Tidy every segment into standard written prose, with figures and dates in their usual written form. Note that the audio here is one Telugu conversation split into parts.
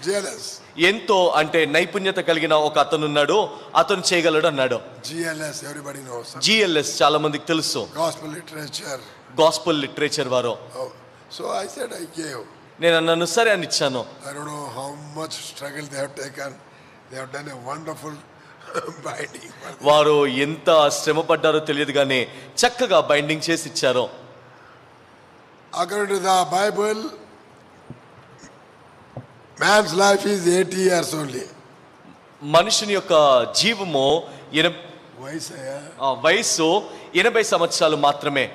GLS. ఎంతో అంటే నైపుణ్యత కలిగిన ఒక అతను ఉన్నాడు, అతను చేయగలడు అన్నాడు. GLS, everybody knows. GLS చాలా మందికి తెలుసు. Gospel literature. గాస్పెల్ లిటరేచర్ వారు. Oh. So I said I gave. నేను అన్నాను సరే అని ఇచ్చాను. I don't know how much struggle they have taken. They have done a wonderful binding. వారు ఎంత శ్రమ పడ్డారో తెలియదు కానీ చక్కగా బైండింగ్ చేసి ఇచ్చారు. According to the Bible, man's life is 80 years only. మనుషుని యొక్క జీవము వయసు 80 సంవత్సరాలు మాత్రమే.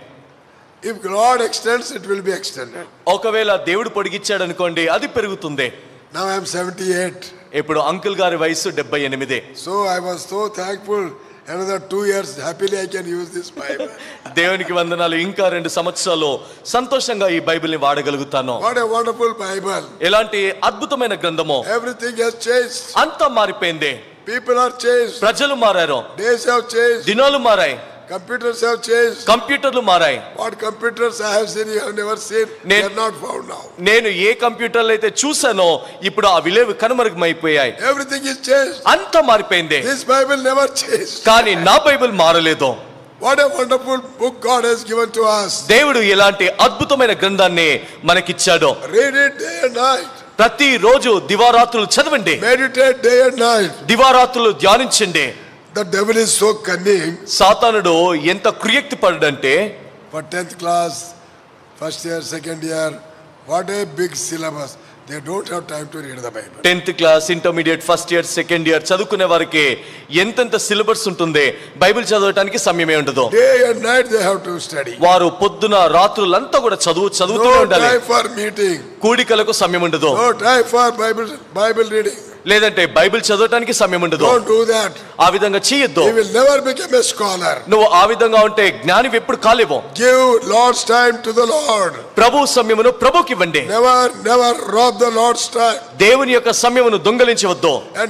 If God extends, it will be extended. ఒకవేళ దేవుడు పొడిగించాడు అనుకోండి అది పెరుగుతుంది. Now I am 78. ఇప్పుడు అంకుల్ గారి వయసు 78. So I was so thankful. Another 2 years, happily I can use this Bible. దేవునికి వందనాలు, ఇంకా 2 సంవత్సరాలు సంతోషంగా ఈ బైబిల్ ని వాడగలుగుతాను. What a wonderful Bible. ఎలాంటి అద్భుతమైన గ్రంథమో. Everything has changed. అంతా మారిపోయింది. People are changed. ప్రజలు మారారు. Days have changed. దినాలు మారాయి. Computers have changed. కంప్యూటర్లు మారాయి. What computers I have seen, you have never seen. They are not found now. నేను ఏ కంప్యూటర్లు అయితే చూసానో ఇప్పుడు ఆ విలువ కనుమరుగైపోయాయి. Everything is changed. అంతా మారిపోయింది. This Bible never changed. కానీ నా బైబిల్ మారలేదు. What a wonderful book God has given to us. దేవుడు ఎలాంటి అద్భుతమైన గ్రంథాన్ని మనకిచ్చాడో. Read it day and night. ప్రతి రోజు దివారాత్రులు చదవండి. Meditate day and night. దివారాత్రులు ధ్యానించండి. The devil is so cunning. సాతానుడు ఎంత కుయుక్తి పడుడంటే, for 10th class, first year, second year, what a big syllabus. They don't have time to read the Bible. 10th class, intermediate, first year, second year చదువుకునే వారికి ఎంతెంత సిలబస్ ఉంటుంది, బైబిల్ చదవడానికి సమయమే ఉండదు. Day and night they have to study. వారు పొద్దున రాత్రులంతా కూడా చదువుతూనే ఉండాలి. No time for meeting. కూడికలకు సమయం ఉండదు. No time for Bible reading. లేదంటే బైబిల్ చదవడానికి సమయం ఉండదు. Don't do that. ఆ విధంగా చేయొద్దు. You will never become a scholar. నువ్వు ఆ విధంగా ఉంటే జ్ఞానివి ఎప్పుడు కాలేవు. Give Lord's time to the Lord. ప్రభు సమయమును ప్రభుకి ఇవ్వండి. Never rob the Lord's time. దేవుని యొక్క సమయమును దొంగిలించవద్దు. And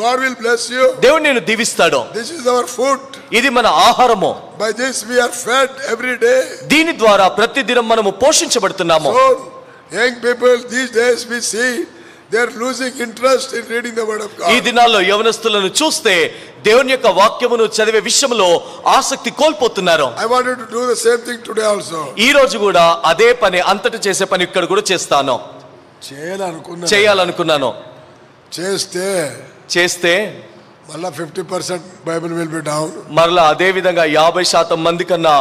God will bless you. దేవుడు నిన్ను దీవిస్తాడు. This is our food. ఇది మన ఆహారము. By this we are fed every day. దీని ద్వారా ప్రతిదినం మనము పోషించబడుతున్నాము. So young people these days we see they are losing interest in reading the word of God. ఈ దినాల్లో యవనస్తులను చూస్తే దేవుని యొక్క వాక్యమును చదివే విషయంలో ఆసక్తి కోల్పోతున్నారు. I wanted to do the same thing today also. ఈ రోజు కూడా అదే పని, అంతటి చేసే పని ఇక్కడ కూడా చేస్తాను. చేయాలనుకున్నాను. చేస్తే మళ్ళా 50% బైబిల్ will be down. మరలా అదే విధంగా 50% మంది కన్నా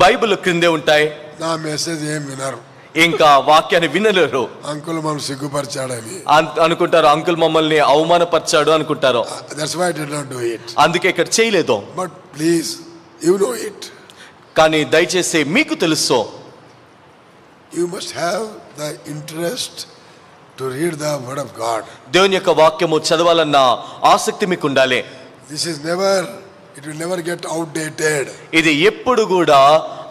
బైబిల్ క్రిందే ఉంటాయి. నా మెసేజ్ ఏం వినరు, ఇంకా వాక్యాన్ని వినలేరు. అంకుల్ మమ్మల్ని సిగ్గుపరిచాడని అనుకుంటారు, అంకుల్ మమ్మల్ని అవమానపరిచాడు అనుకుంటారు. That's why I did not do it. అందుకే ఇక్కడ చేయలేదు. But please, you know it. కానీ దయచేసి మీకు తెలుసు, you must have the interest to read the word of God. దేవుని యొక్క వాక్యము చదవాలన్న ఆసక్తి మీకు ఉండాలి. This is it will never get outdated. ఇది ఎప్పుడు కూడా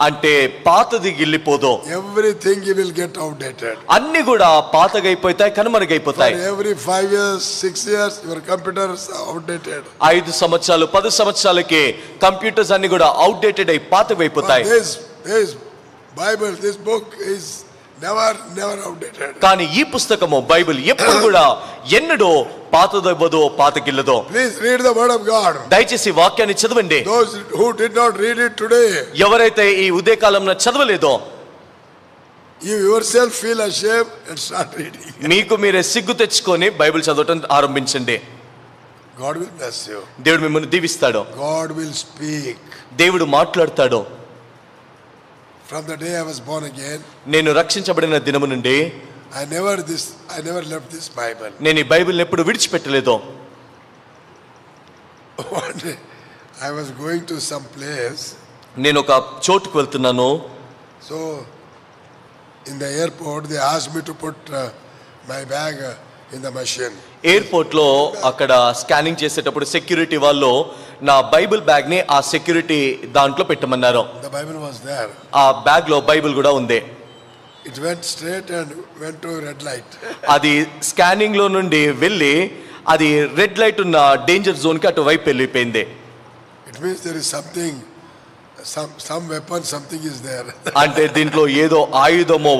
అంటే పాతది గిల్లిపోదు. Everything will get outdated. అన్ని కూడా పాతగైపోతాయి, కనుమరుగైపోతాయి. Every 5 years, 6 years your computers are outdated. 5 సంవత్సరాలు 10 సంవత్సరాలకి కంప్యూటర్స్ అన్ని కూడా అవుట్డేటెడ్ అయి పాతగైపోతాయి. This Bible, this book is never outdated. కానీ ఈ పుస్తకము బైబిల్ ఎప్పుడు కూడా ఎన్నడూ పాతదవ్వదో పాతకిల్లదో. Please read the word of God. దయచేసి వాక్యాన్ని చదవండి. Those who did not read it today, ఎవరైతే ఈ ఉదయకాలంలో చదవలేదో, you yourself feel ashamed and start reading. మీకు మీరే సిగ్గు తెచ్చుకొని బైబిల్ చదవటం ఆరంభించండి. God will bless you. దేవుడు మిమ్మల్ని దీవిస్తాడు. God will speak. దేవుడు మాట్లాడతాడు. From the day I was born again, నేను రక్షించబడిన దినము నుండి I never left this Bible. నేను ఈ బైబిల్ని ఎప్పుడు విడిచిపెట్టలేదు. One day I was going to some place. నేను ఒక చోటుకు వెళ్తున్నాను. So in the airport they asked me to put my bag in the machine. Airport లో అక్కడ స్కానింగ్ చేసేటప్పుడు సెక్యూరిటీ వాళ్ళు నా బైబిల్ బ్యాగ్ ని ఆ సెక్యూరిటీ దాంట్లో పెట్టమన్నారు. The Bible was there. ఆ బ్యాగ్ లో బైబిల్ కూడా ఉంది. It went straight and went to red light. అది స్కానింగ్ లో నుండి వెళ్ళి అది రెడ్ లైట్ ఉన్న డేంజర్ జోన్ కి అటు వైపు వెళ్ళిపోయింది. It means there is something, some weapon, something is there. అంటే దీంట్లో ఏదో ఆయుధమో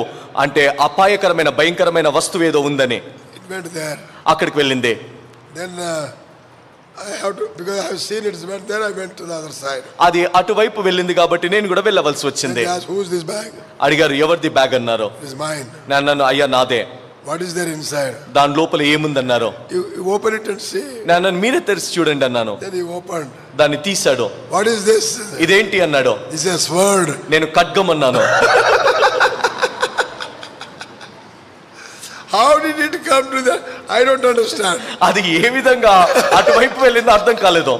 అంటే అపాయకరమైన భయంకరమైన వస్తువు ఏదో ఉందని. It went there. అక్కడికి వెళ్ళింది. Then I have to, because I have seen it went there, I went to the other side. అది అటువైపు వెళ్ళింది కాబట్టి నేను కూడా వెళ్ళవలసి వచ్చింది. They asked, who's this bag? అడిగారు, ఎవరిది బ్యాగ్ అన్నారు. It is mine. నేను అన్నాను, అయ్యా నాదే. What is there inside? దాని లోపల ఏముందన్నారు. You open it and see. నేను అన్నాను, మీరే తెరిచి చూడండి అన్నాను. Then he opened. దాన్ని తీశాడు. What is this? ఇదేంటి అన్నాడు. This is a sword. నేను ఖడ్గం అన్నాను. How did it come to that? I don't understand. అది ఏ విధంగా అటువైపు వెళ్ళిందో అర్థం కాలేదు.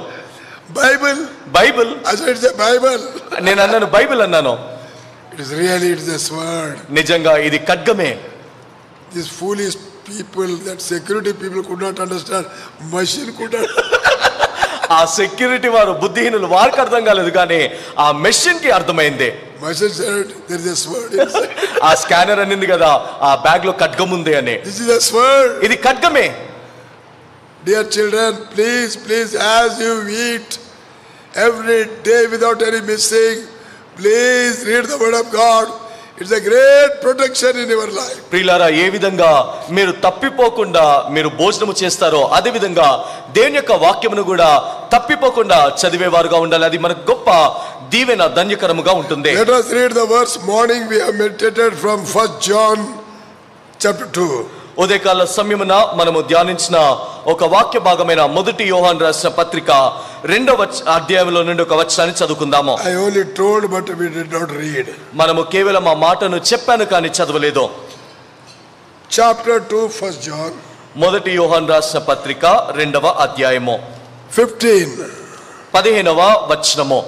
Bible. Bible. I said it's a Bible. నేను అన్నాను, బైబిల్ అన్నాను. It is really, it's a sword. నిజంగా ఇది ఖడ్గమే. These foolish people, that security people could not understand. Machine could not. ఆ సెక్యూరిటీ వారు బుద్ధిహీనులు, వారికి అర్థం కాలేదు కానీ ఆ మెషిన్ కి అర్థమైంది. Machine said there is a sword inside. ఆ స్కానర్ అనింది కదా, ఆ బ్యాగ్ లో ఖడ్గం ఉంది అని. This is a sword. ఇది ఖడ్గమే. Dear children, please, as you eat every day without any missing, please read the word of God. It's a great protection in your life. ప్రియులారా, ఏ విధంగా మీరు తప్పిపోకుండా మీరు భోజనము చేస్తారో అదే విధంగా దేవుని యొక్క వాక్యమును కూడా తప్పిపోకుండా చదివేవారుగా ఉండాలి. అది మనకు గొప్ప దీవెన, ధన్యకరముగా ఉంటుంది. Let us read the verse. Morning we have meditated from 1 John chapter 2. ఉదయకాల సమయమున మనము ధ్యానించిన ఒక వాక్య భాగమైన 1 యోహాను రాసిన పత్రిక 2వ అధ్యాయంలో నుండి ఒక వచనాన్ని చదువుకుందాము. I only told but we did not read. మనము కేవలం ఆ మాటను చెప్పాను కానీ చదవలేదు. Chapter 2, 1 John. 1 యోహాను రాసిన పత్రిక 2వ అధ్యాయము 15వ వచనము.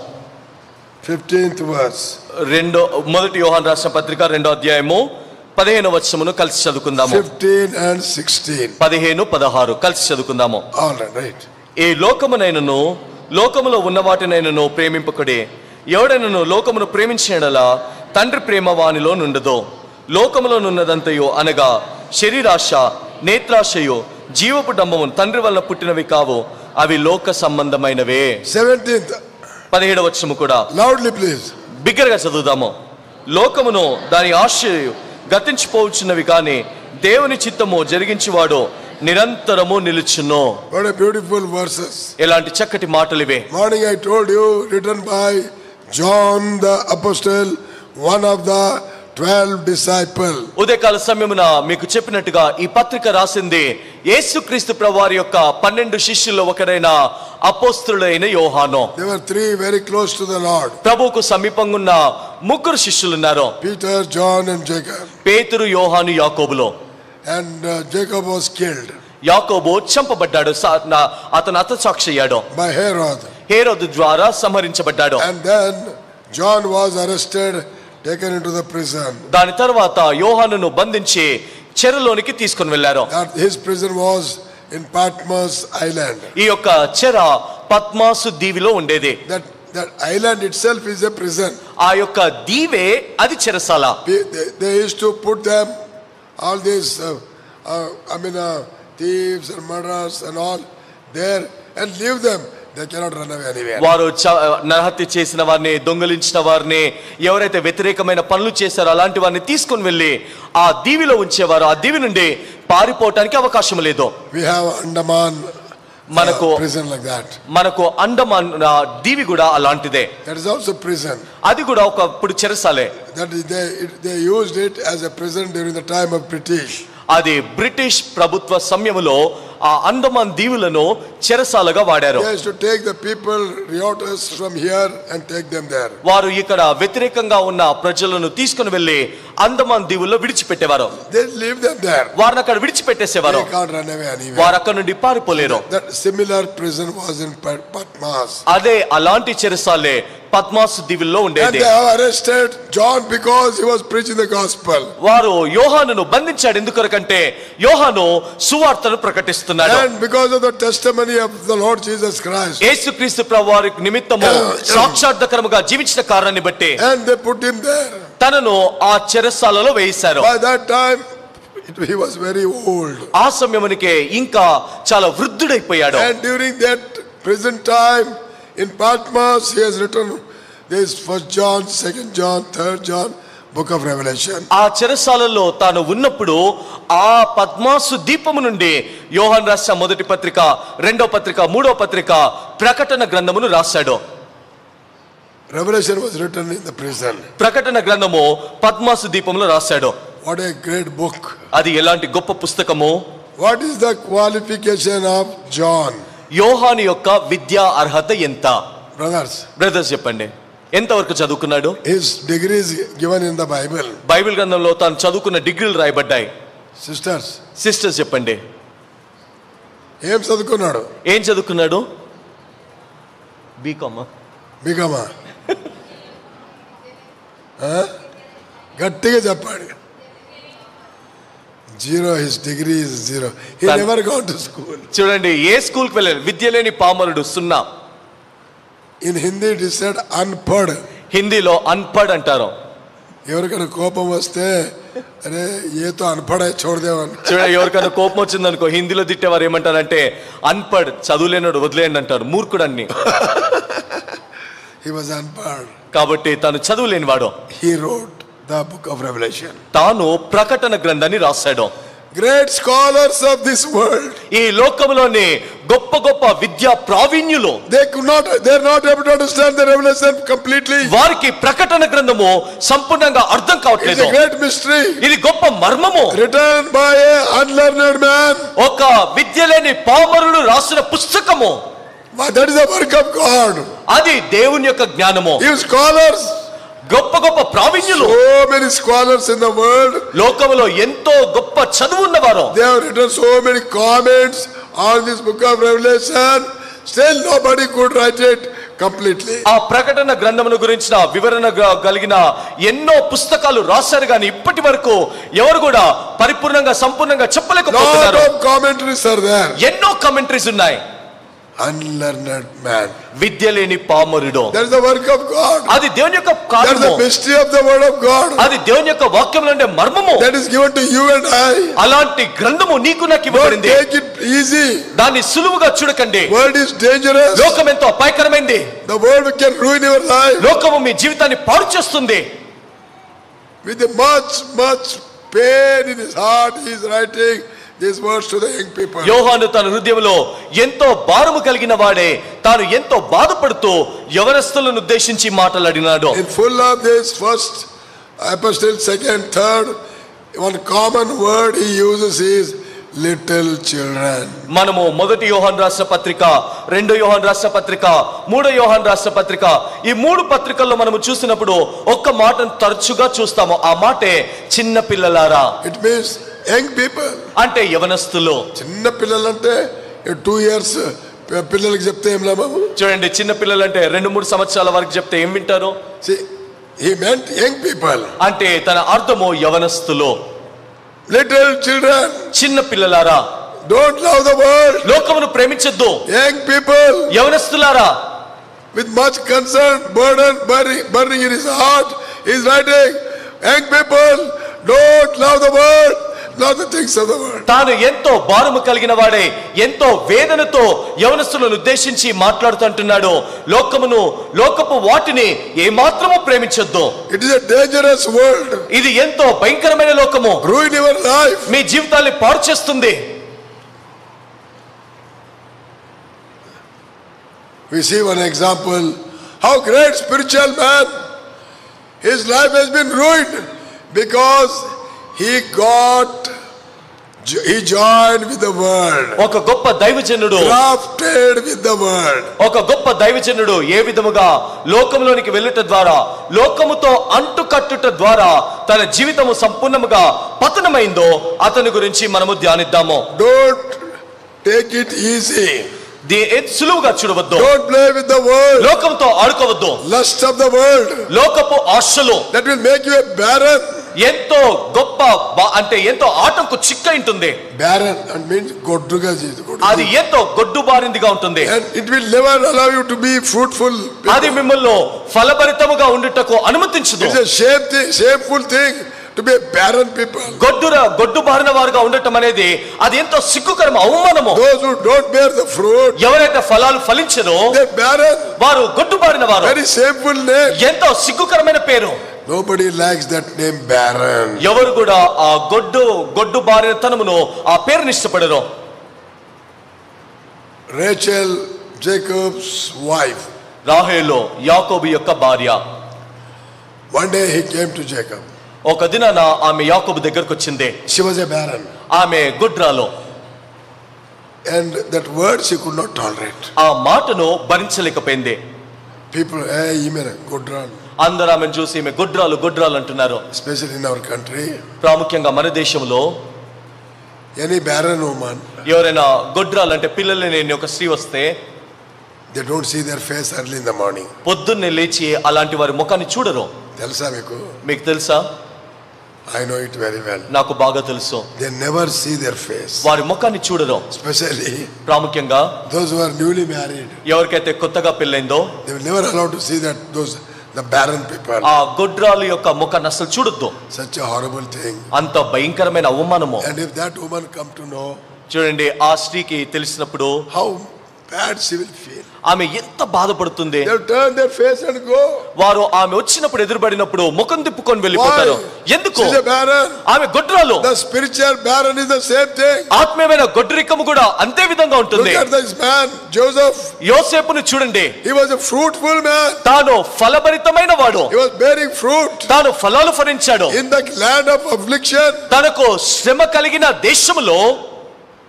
15th verse. 1 యోహాను రాసిన పత్రిక 2వ అధ్యాయము 15వ వచనమును కలిసి చదువుకుందాము. 15 and 16. 15, 16 కలిసి చదువుకుందాము. All right. ఏ లోకమునైనను లోకములో ఉన్న వాటినైనను ప్రేమింపకుడే. ఎవడైనను లోకమును ప్రేమించినలా తండ్రి ప్రేమ వానిలో నుండదు. లోకములో నున్నదంతయో అనగా శరీరాశ, నేత్రాశయు, జీవపు డంబము తండ్రి వలన పుట్టినవి కావు, అవి లోక సంబంధమైనవే. 17th. 17వ వచనము కూడా Loudly please. బిగ్గరగా చదువుదాము. లోకమును దాని ఆశయు గతించిపోవచ్చున్నవి కానీ దేవుని చిత్తము జరిగించువాడు నిరంతరము నిలుచును. What a beautiful verses. ఎలాంటి చక్కటి మాటలు ఇవే. Morning I told you, written by John the Apostle, one of the 12 disciples. ఉదయకాల సమయమున మీకు చెప్పినట్టుగా ఈ పత్రిక రాసింది యేసుక్రీస్తు ప్రభువారి యొక్క 12 శిష్యుల్లో ఒకరైన అపోస్తలుడైన యోహాను. They were 3 very close to the Lord. ప్రభువుకు సమీపంగా ఉన్న 3 శిష్యులు ఉన్నారు. Peter, John and Jacob. పేతురు, యోహాను, యాకోబులు. And Jacob was killed. యాకోబు చంపబడ్డాడు, అతను హతసాక్షి అయ్యాడు. By Herod. హేరోదు ద్వారా సంహరించబడ్డాడు. And then John was arrested, taken into the prison. దాని తర్వాత యోహానును బంధించి చెరలోనికి తీసుకొని వెళ్లారు. His prison was in Patmos Island. ఈ యొక్క చెర పద్మాసు దీవిలో ఉండేది. That island itself is a prison. ఆ యొక్క దీవే అది చెరసాల. They used to put them, all these thieves and murderers and all there, and leave them. They cannot run away anywhere. వారు నరహత్య చేసిన వారిని, దొంగలించిన వారిని, ఎవరైతే వ్యతిరేకమైన పనులు చేశారో అలాంటి వారిని తీసుకుని వెళ్ళి ఆ దీవిలో ఉంచేవారు. ఆ దీవి నుండి పారిపోవటానికి అవకాశం లేదు. We have Andaman prison like that. మనకు అండమాన్ దీవి కూడా అలాంటిదే. That is also prison. అది కూడా ఒకప్పుడు చెరసాలే. That they used it as a prison during the time of British. అది బ్రిటిష్ ప్రభుత్వ సమయంలో ఆ అండమాన్ దీవులను చెరసాలగా వాడారు. They used to take the people, rioters from here and take them there. వారు ఇక్కడ వ్యతిరేకంగా ఉన్న ప్రజలను తీసుకుని వెళ్లి Andaman దీవుల్లో విడిచిపెట్టేవారు. They leave them there. వారిని అక్కడ విడిచిపెట్టేసేవారు. They can't run away anywhere. వారు అక్కడ నుండి పారిపోలేరు. That similar prison was in Patmos. అదే అలాంటి చెరసాలే పద్మాసు దీవుల్లో And ఉండేది. they have arrested John because he was preaching the gospel. వారు యోహానును బంధించాడు. ఎందుకొరకంటే యోహాను సువార్తను ప్రకటిస్తున్నాడు. And because of the testimony of the Lord Jesus Christ. యేసుక్రీస్తు ప్రభువారి నిమిత్తము సాక్షాత్కారముగా జీవించిన కారణాన్ని బట్టి And they put him there. తనను ఆ చెరసాలలో వేశారు. By that time he was very old. ఆ సమయమునికే ఇంకా చాలా వృద్ధుడైపోయాడు. And during that prison time in Patmos he has written this 1 John, 2 John, 3 John, book of Revelation. ఆ చెరసాలలో తాను ఉన్నప్పుడు ఆ పద్మాసు దీపము నుండి యోహాను రాసిన మొదటి పత్రిక, రెండో పత్రిక, మూడో పత్రిక, ప్రకటన గ్రంథమును రాశాడు. Revelation was written in the prison. ప్రకటన గ్రంథము పద్మాసు దీపంలో రాశాడు. What a great book. అది ఎలాంటి గొప్ప పుస్తకము. What is the qualification of John? యోహాను యొక్క విద్యా అర్హత ఎంత? బ్రదర్స్ చెప్పండి, ఎంతవరకు చదువుకున్నాడు? His degree is given in the Bible. Bible గ్రంథంలో తాను చదువుకున్న డిగ్రీలు రాయబడ్డాయి. సిస్టర్స్ చెప్పండి, ఏం చదువుకున్నాడు? ఏం చదువుకున్నాడు? బీకామా? గట్టిగా చెప్పాడు. Zero. His degree is zero. He never gone to school. చూడండి, ఏ స్కూల్ కి వెళ్ళాడు? విద్య లేని పామరుడు, సున్నా. In Hindi it is said అన్పడ్. హిందీలో అన్పడ్ అంటారు. ఎవరికైనా కోపం వస్తే అరే ఏతో అన్పడ్ చూడదేమని. చూడండి, ఎవరికైనా కోపం వచ్చిందనుకో హిందీలో తిట్టేవారు ఏమంటారంటే అన్పడ్, చదువులేనాడు, వదిలేయండి అంటారు. మూర్ఖుడు అన్ని. He was unpad. కాబట్టి తాను చదువులేనివాడు. He wrote the book of Revelation. తాను ప్రకటన గ్రంథాన్ని రాశాడు. Great scholars of this world. ఈ లోకంలోని గొప్ప గొప్ప విద్యా ప్రావీణ్యులు they are not able to understand the Revelation completely. వారికి ప్రకటన గ్రంథము సంపూర్ణంగా అర్థం కావట్లేదు. It's a great mystery. ఇది గొప్ప మర్మము. Written by a unlearned man. ఒక విద్య లేని పామరుడు రాసిన పుస్తకము. That is the work of God. అది దేవుని యొక్క జ్ఞానము. You scholars, గొప్ప గొప్ప ప్రావీణ్యులు, so many scholars in the world, లోకములో ఎంతో గొప్ప చదువు ఉన్నవారు, they have written so many comments on this book of Revelation. Still nobody could write it completely. ఆ ప్రకటన గ్రంథమును గురించిన వివరణ కలిగిన ఎన్నో పుస్తకాలు రాశారు, కానీ ఇప్పటి వరకు ఎవరు కూడా పరిపూర్ణంగా సంపూర్ణంగా చెప్పలేకపోతున్నారు. Lot of commentaries are there. ఎన్నో కామెంటరీస్ ఉన్నాయి. Unlearned man. విద్య లేని పామరుడు. That is the work of God. అది దేవుని యొక్క కార్యము. That is the mystery of the word of God. అది దేవుని యొక్క వాక్యంలో ఉండే మర్మము. That is given to you and I. అలాంటి గ్రంథము నీకు నాకు ఇవ్వబడింది. Don't take it easy. దాన్ని సులువుగా చూడకండి. Word is dangerous. లోకం ఎంతో అపాయకరమైంది. The word can ruin your life. లోకము మీ జీవితాన్ని పాడు చేస్తుంది. With much pain in his heart he is writing these words to the young people. యోహాను తన హృదయంలో ఎంతో భారము కలిగిన వాడే తాను ఎంతో బాధపడుతూ యవనస్తులను ఉద్దేశించి మాట్లాడినాడు. In full of this first epistle, second, third, one common word he uses is little children. మనము మొదటి యోహాను రాసిన పత్రిక, రెండో యోహాను రాసిన పత్రిక, మూడో యోహాను రాసిన పత్రిక, ఈ మూడు పత్రికల్లో మనము చూసినప్పుడు ఒక్క మాటను తరచుగా చూస్తాము. ఆ మాటే చిన్న పిల్లలారా. It means young people. అంటే యవనస్తులు. చిన్న పిల్లలంటే 2 years పిల్లలకి చెప్తే ఏం లాభం? చూడండి, చిన్న పిల్లలంటే 2-3 సంవత్సరాల వరకు చెప్తే ఏం వింటారు? He meant young people. అంటే తన అర్థము యవనస్తులు. Little children. చిన్న పిల్లలారా. Don't love the world. లోకమును ప్రేమించొద్దు. Young people. యవనస్తులారా. With much concern, burden, burning in his heart, he is writing, young people, don't love the world, love the things of the world. తాను ఎంతో భారము కలిగిన వాడే ఎంతో వేదనతో యవనస్తులను ఉద్దేశించి మాట్లాడుతుంటున్నాడు. లోకపు వాటిని ఏమాత్రము ప్రేమించొద్దు. It is a dangerous world. ఇది ఎంతో భయంకరమైన లోకము. Ruin your life. మీ జీవితాన్ని పాడు చేస్తుంది. We see one example, how great spiritual man, his life has been ruined because he joined with the world. ఒక గొప్ప దైవజనుడు, grafted with the world. ఒక గొప్ప దైవజనుడు ఏ విధముగా లోకములోనికి వెళ్ళుట ద్వారా, లోకముతో అంటుకట్టుట ద్వారా తన జీవితము సంపూర్ణముగా పతనమైందో అతని గురించి మనము ధ్యానిద్దాము. Don't take it easy. సులువుగా చూడవద్దు. Don't play with the world. లోకంతో ఆడుకోవద్దు. Lust of the world. లోకపు ఆశలు. That will make you a barren. ఎంతో గొప్ప అంటే ఎంతో ఆటంకు చిక్కయింటుంది. Barren and means గొడ్డుగా జీవితం. అది ఎంతో గొడ్డుబారిందిగా ఉంటుంది. And it will never allow you to be fruitful. అది మిమ్మల్ని ఫలభరితముగా ఉండుటకు అనుమతించదు. It's a shameful thing to be a barren people. గొడ్డు బారిన వారుగా ఉండటం అనేది అది ఎంతో సిగ్గుకరం, అవమానము. Those who don't bear the fruit, ఎవరైతే ఫలాలు ఫలించరో they barren. వారు గొడ్డు బారిన వారు. Very shameful name. ఎంతో సిగ్గుకరమైన పేరు. Nobody likes that name barren. ఎవరు కూడా ఆ గొడ్డు బారినతనమును ఆ పేరుని ఇష్టపడరు. Rachel, Jacob's wife. రాహేలు యాకోబు యొక్క భార్య. One day he came to Jacob. ఒక దినాన ఆమె యాకోబు దగ్గరకు వచ్చింది. She was a barren. ఆమె గొడ్రాలు. And that word she could not tolerate. ఆ మాటను భరించలేకపోయింది. People, hey, ఈమె గొడ్రాలు. అందరూ ఆమెను చూసి ఈమె గొడ్రాలు అంటున్నారు. Especially in our country. ప్రాముఖ్యంగా మన దేశంలో Any barren woman. ఎవరైనా గొడ్రాలు అంటే పిల్లలు లేని ఒక స్త్రీ వస్తే they don't see their face early in the morning. పొద్దున్నే లేచి అలాంటి వారి ముఖాన్ని చూడరు. తెలుసా మీకు తెలుసా? I know it very well. నాకు బాగా తెలుసు. They never see their face. వారి ముఖాన్ని చూడరు. Especially ప్రాముఖ్యంగా those who are newly married. ఎవరికైతే కొత్తగా పెళ్ళైందో they will never allow to see that the barren people. ఆ గొడ్రాలు యొక్క ముఖాన్ని అసలు చూడొద్దు. Such a horrible thing. అంత భయంకరమైన అవమానము. And if that woman come to know, చూడండి ఆ స్త్రీకి తెలిసినప్పుడు how bad she will feel. ఆమె ఎంత బాధపడుతుంది. They'll turn their face and go. వారు ఆమె వచ్చినప్పుడు ఎదురుబడినప్పుడు ముఖం తిప్పుకొని వెళ్ళిపోతారు. ఎందుకు? She's a barren. ఆమె గొడ్రాలు. The spiritual barren is the same thing. ఆత్మీయమైన గొడ్రికము కూడా అంతే విధంగా ఉంటుంది. Look at this man Joseph. యోసేపును చూడండి. He was a fruitful man. తాను ఫలభరితమైన వాడు. He was bearing fruit. తాను ఫలాలు ఫలించాడు. In the land of affliction. తనకు శ్రమ కలిగిన దేశములో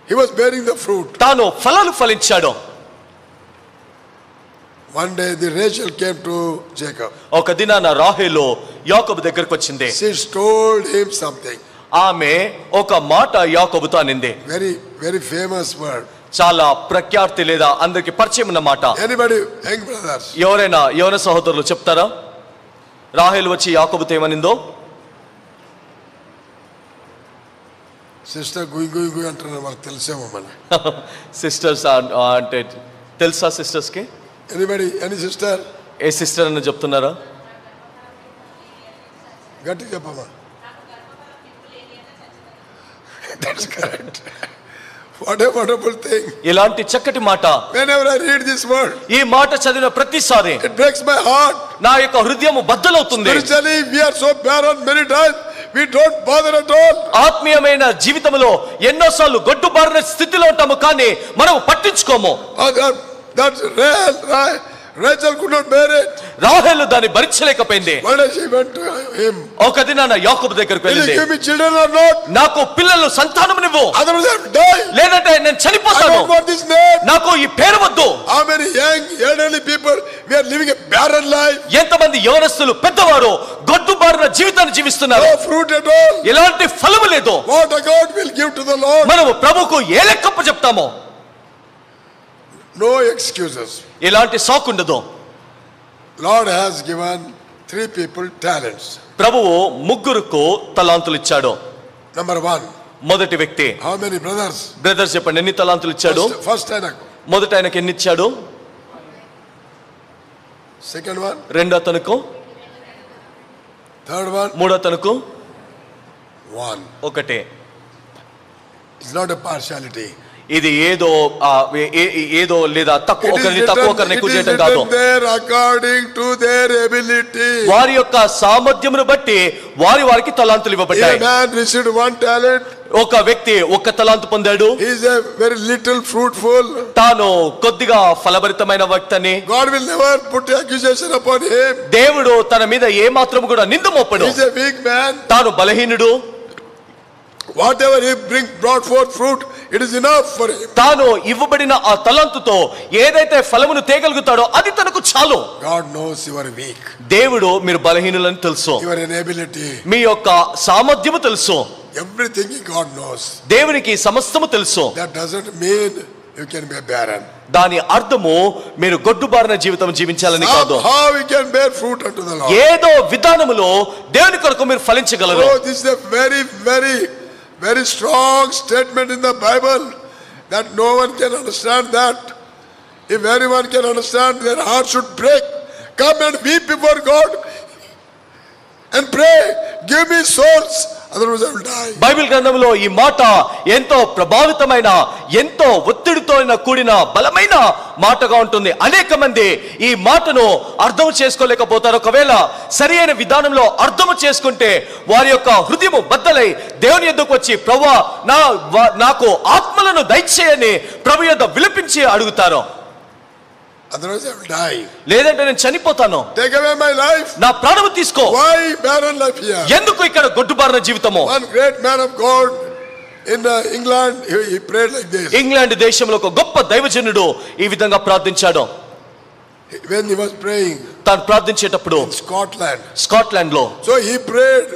he was bearing the fruit. తాను ఫలాలు ఫలించాడు. One day the Rachel came to Jacob. ఒక దినాన రాహేలు యాకోబు దగ్గరికి వచ్చింది. She told him something. ఆమె ఒక మాట యాకోబుతో అనింది. Very famous word. చాలా ప్రఖ్యాతి లేదా అందరికి పరిచయం ఉన్న మాట. Anybody, young brothers? ఎవరైనా యవన సహోదరులు చెప్తారా? రాహేలు వచ్చి యాకోబుతో ఏమనిందో? సిస్టర్ గుయ్ అంటున్నారు, మనకు తెలిసేమో మన సిస్టర్స్ అంటే తెలుసా సిస్టర్స్ కి? Anybody any sister? ఏ సిస్టర్ అని చెప్తున్నారా? గట్టి చెప్పమ్మా. That's correct. What a wonderful thing. ఇలాంటి చక్కటి మాట. Whenever I read this word, ఈ మాట చదివిన ప్రతిసారి it breaks my heart. నా యొక్క హృదయము బద్దలవుతుంది. Spiritually we are so barren many times. We don't bother at all. ఆత్మీయమైన జీవితంలో ఎన్నోసార్లు గొడ్డుబారిన స్థితిలో ఉంటాము, కానీ మనం పట్టించుకోము. That's real. Rachel could not bear it. రాహేలు దాన్ని భరించలేకపోయింది. One day she went to him. ఒక దినాన యాకోబు దగ్గరికి వెళ్ళింది. Will you give me children or not? నాకు పిల్లలు సంతానమునివ్వు, otherwise I will die. లేదంటే నేను చనిపోతాను. I don't want this name. నాకు ఈ పేరు వద్దు. How many young elderly people we are living a barren life? ఎంతమంది యవనస్తులు పెద్దవారు గొడ్డుబారిన జీవితాన్ని జీవిస్తున్నారు. No fruit at all. ఎలాంటి ఫలము లేదు. What account will give to the Lord? మనము ప్రభువుకు ఏ లెక్కప్ప చెప్తామో? No excuses. ఎలాంటి సాకు ఉండదు. Lord has given 3 people talents. ప్రభువు ముగ్గురుకు తలాంతులు ఇచ్చాడు. Number 1. మొదటి వ్యక్తి. How many brothers? బ్రదర్స్ చెప్పండి, ఎన్ని తలాంతులు ఇచ్చాడు? First ఆయనకు. మొదట ఆయనకు ఎన్ని ఇచ్చాడు? Second one. రెండో అతనుకు. Third one. మూడో అతనుకు 1. ఒకటే. It's not a partiality. ఇది ఏదో లేదా తక్కువ ఒకరిని తక్కువ ఒకరిని ఎక్కువ చేయడం కాదు. According to their ability. వారి యొక్క సామర్థ్యమును బట్టి వారికి తలాంతులు ఇవ్వబడ్డాయి. A man received 1 talent. ఒక వ్యక్తి ఒక్క తలాంతు పొందాడు. He is a very little fruitful. తాను కొద్దిగా ఫలభరితమైన వ్యక్తిని. God will never put accusation upon him. దేవుడు తన మీద ఏ మాత్రం కూడా నింద మోపడు. He is a weak man. తాను బలహీనుడు. Whatever he brought forth fruit, it is enough for him. తాను ఇవ్వబడిన ఆ తలాంతుతో ఏదైతే ఫలమును తేగలుగుతాడో అది తనకు చాలు. God knows you are weak. దేవుడు మీరు బలహీనులని తెలుసు. Your inability. మీ యొక్క సామర్థ్యము తెలుసు. Everything God knows. దేవునికి సమస్తము తెలుసు. That doesn't mean you can be barren. దాని అర్థము మీరు గొడ్డుబారిన జీవితం జీవించాలని కాదు. How we can bear fruit unto the Lord. ఏదో విధానములో దేవుని కొరకు మీరు ఫలించగలరు. Oh, this is a very strong statement in the Bible that no one can understand that. If anyone can understand, their heart should break. Come and weep before God and pray, give me souls, otherwise I will die. Bible గ్రంథంలో ఈ మాట ఎంతో ప్రభావితమైన, ఎంతో ఒత్తిడితో కూడిన బలమైన మాటగా ఉంటుంది. అనేక మంది ఈ మాటను అర్థం చేసుకోలేకపోతారు. ఒకవేళ సరి అయిన విధానంలో అర్థం చేసుకుంటే వారి యొక్క హృదయము బద్దలై దేవుని యొద్దకు వచ్చి ప్రభువా నాకు ఆత్మలను దయచేయని ప్రభు యొద్ద విలపించి అడుగుతారు. Otherwise I will die. లేదంటే నేను చనిపోతాను. Take away my life. నా ప్రాణము తీసుకో. Why barren life here? ఎందుకు ఇక్కడ గొడ్డుబారిన జీవితము? One great man of God in England, he prayed like this. England దేశంలో ఒక గొప్ప దైవజనుడు ఈ విధంగా ప్రార్థించాడు. When he was praying, తాను ప్రార్థించేటప్పుడు స్కాట్లాండ్ లో so he prayed.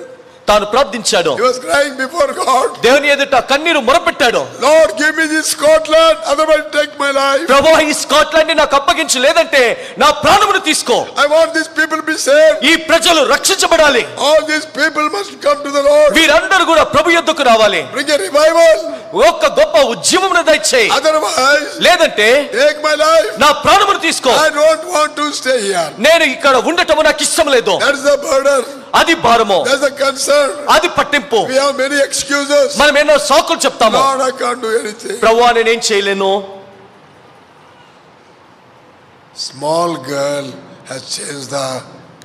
తాను ప్రార్థించాడు. He was crying before God. దేవుని ఎదుట కన్నీరు మొరపెట్టాడు. Lord, give me this Scotland, otherwise take my life. ప్రభువా ఈ స్కాట్లాండ్ ని నాకు అప్పగించు, లేదంటే నా ప్రాణమును తీసుకో. I want these people to be saved. ఈ ప్రజలు రక్షించబడాలి. All these people must come to the Lord. వీరందరూ కూడా ప్రభు యొద్దకు రావాలి. Bring a revival. ఒక్క గొప్ప ఉద్యమమును దయచేయి, Otherwise లేదంటే take my life. నా ప్రాణమును తీసుకో. I don't want to stay here. నేను ఇక్కడ ఉండటము నాకు ఇష్టం లేదు. That is the burden. అది భారము, That's the concern. అది పట్టింపు. We have many excuses. మనం ఎన్నో సాకులు చెప్తాము. Lord, I can't do anything. ప్రభువా నేనేం చేయలేను. Small girl has changed the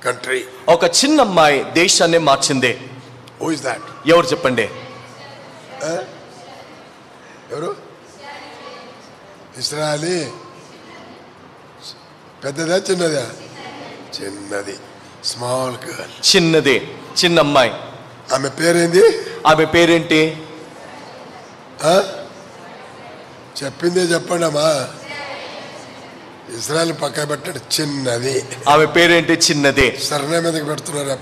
country. ఒక చిన్న అమ్మాయి దేశాన్ని మార్చింది. Who is that? ఎవరు చెప్పండి? ఎవరు? ఇస్రాయలీ. పెద్దదా చిన్నదా? చిన్నది. Small girl. చిన్నది, చిన్న అమ్మాయి. ఆమె పేరేంది? ఆమె పేరేంటి? చెప్పిందే చెప్పండి అమ్మా. ఇస్రాయల్ పక్క పెట్టాడు. చిన్నది. ఆమె పేరేంటి? చిన్నది. సరణ మీదకి పెడుతున్నారు.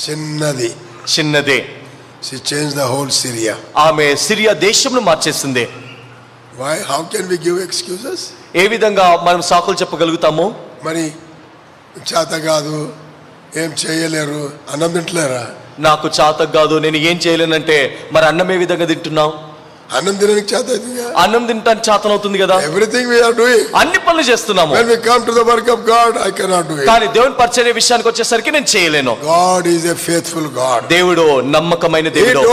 చిన్నది. చిన్నది. She changed the whole Syria. ఆమె సిరియా దేశంను మార్చేసింది. Why? How can we give excuses? ఏ విధంగా మనం సాకులు చెప్పగలుగుతాము? మరి చేత కాదు, ఏం చేయలేరు, అన్నం తింటలేరా? నాకు చేత కాదు, నేను ఏం చేయలేనంటే మరి అన్నం ఏ విధంగా తింటున్నావు? అన్నం తినడానికి చేత అవుతుంది. అన్నం తినడానికి చేతనవుతుంది కదా. Everything we are doing. అన్ని పనులు చేస్తున్నాము. When we come to the work of God, I cannot do it. కానీ దేవుని పరిచర్య విషయానికి వచ్చేసరికి నేను చేయలేను. God is a faithful God. దేవుడు నమ్మకమైన దేవుడు.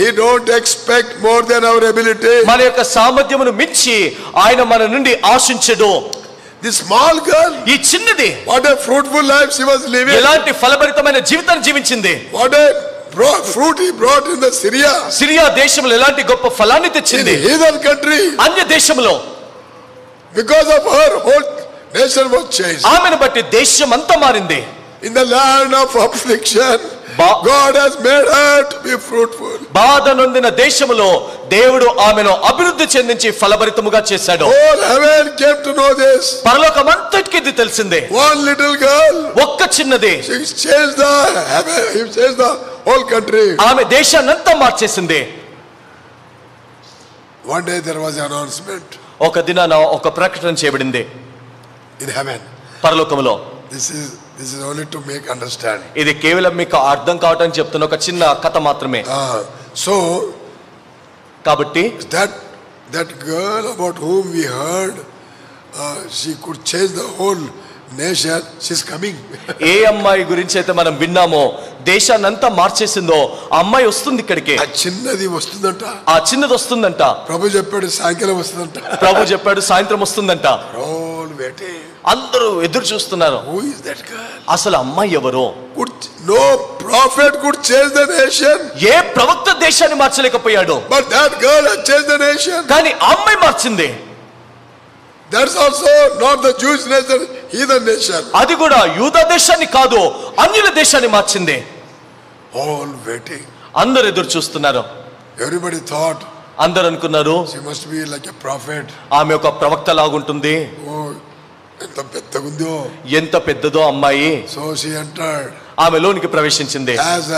He don't expect more than our ability. మన యొక్క సామర్థ్యమును మించి ఆయన మన నుండి ఆశించడు. This small girl, ఈ చిన్నది, what a fruitful life she was living. ఎలాంటి ఫలభరితమైన జీవితాన్ని జీవించింది. What a fruit he brought in the Syria. Syria దేశంలో ఎలాంటి గొప్ప ఫలాన్ని తెచ్చింది. In heathen country. అన్య దేశంలో. Because of her, whole nation was changed. ఆమెను బట్టి దేశం అంతా మారింది. In the land of affliction, God has made her to be fruitful. బాధ నొందిన దేశములో దేవుడు ఆమెను అభివృద్ధి చెందించి ఫలభరితముగా చేశాడు. All heaven came to know this. పరలోకమంతటికి ఇది తెలిసిందే. One little girl, ఒక్క చిన్నది, she changed the heaven, he changed the whole country. ఆమె దేశాన్నంతా మార్చేసింది. One day there was an announcement. ఒక దినాన ఒక ప్రకటన చేయబడింది in heaven. పరలోకములో. This is only to make understand. ఇది కేవలం మీకు అర్థం కావడానికి చెప్తున్న ఒక చిన్న కథ మాత్రమే. So కాబట్టి that girl about whom we heard, she could change the whole nation. She's coming. ఏ అమ్మాయి గురించి అయితే మనం విన్నామో దేశాన్నంతా మార్చేసిందో ఆ అమ్మాయి వస్తుంది ఇక్కడికి. ఆ చిన్నది వస్తుందంట. ఆ చిన్నది వస్తుందంట. ప్రభు చెప్పాడు సాయంకాలం వస్తుందంట. ప్రభు చెప్పాడు సాయంత్రం వస్తుందంట. All waiting. అందరూ ఎదురు చూస్తున్నారు. Who is that girl? అసలు అమ్మాయి ఎవరు? No prophet could change the nation. ఏ ప్రవక్త దేశాన్ని మార్చలేకపోయాడు. But that girl has changed the nation. కానీ ఆ అమ్మాయి మార్చింది. That's also not the Jewish nation, heathen nation. అది కూడా యూదా దేశాన్ని కాదు, అన్యుల దేశాన్ని మార్చింది. All waiting. అందరూ ఎదురు చూస్తున్నారు. Everybody thought, అందరూ అనుకున్నారు she must be like a prophet. ఆమె ఒక ప్రవక్త లాగుంటుంది. ఎంత పెద్దగుందో, ఎంత పెద్దదో అమ్మాయి. So she entered. ఆమె లోనికి ప్రవేశించింది. As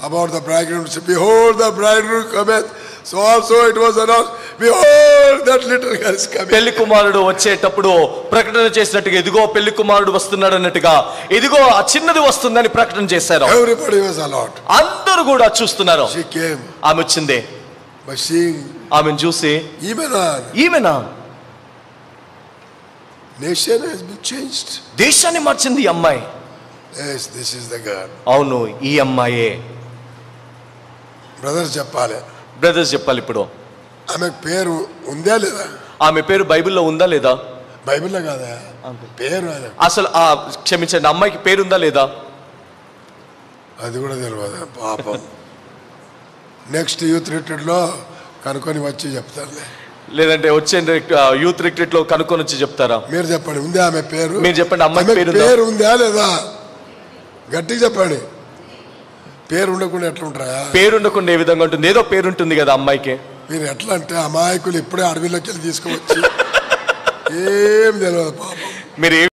about the bridegroom, behold the bridegroom cometh. So also it was announced, behold that little girl is coming. పెళ్లి కుమారుడు వచ్చేటప్పుడు ప్రకటన చేసినట్టుగా ఇదిగో పెళ్లి కుమారుడు వస్తున్నాడు అన్నట్టుగా ఇదిగో ఆ చిన్నది వస్తుందని ప్రకటన చేశారు. Everybody was alert. అందరూ కూడా చూస్తున్నారు. She came. ఆమె వచ్చింది. By seeing, ఆమెను చూసి ఈమెనా nation has been changed. దేశాన్ని మార్చింది ఈ అమ్మాయి. Yes, this is the girl. అవును ఈ అమ్మాయే. Brothers చెప్పాలి. బ్రదర్స్ చెప్పాలి ఇప్పుడు. ఆమెకు పేరు ఉందా లేదా? ఆమె పేరు బైబిల్లో ఉందా లేదా? బైబిల్లో కాదా పేరు? అసలు క్షమించండి, అమ్మాయికి పేరు ఉందా లేదా? అది కూడా తెలియదు పాపం. నెక్స్ట్ యూత్ రిట్రీట్లో కనుక్కొని వచ్చి చెప్తారులే. లేదంటే వచ్చే యూత్ రిట్రీట్ లో కనుక్కొని వచ్చి చెప్తారా? మీరు చెప్పండి, ఉందా ఆమె పేరు? మీరు చెప్పండి, అమ్మాయి పేరు ఉందా లేదా? గట్టిగా చెప్పండి. పేరు ఉండకుండా ఎట్లా ఉంటారా? పేరు ఉండకుండా ఏ విధంగా ఉంటుంది? ఏదో పేరు ఉంటుంది కదా అమ్మాయికి. మీరు ఎట్లా అంటే అమాయకులు ఇప్పుడే అడవిలోకి వెళ్ళి తీసుకువచ్చి ఏం తెలియదు పాపం. మీరు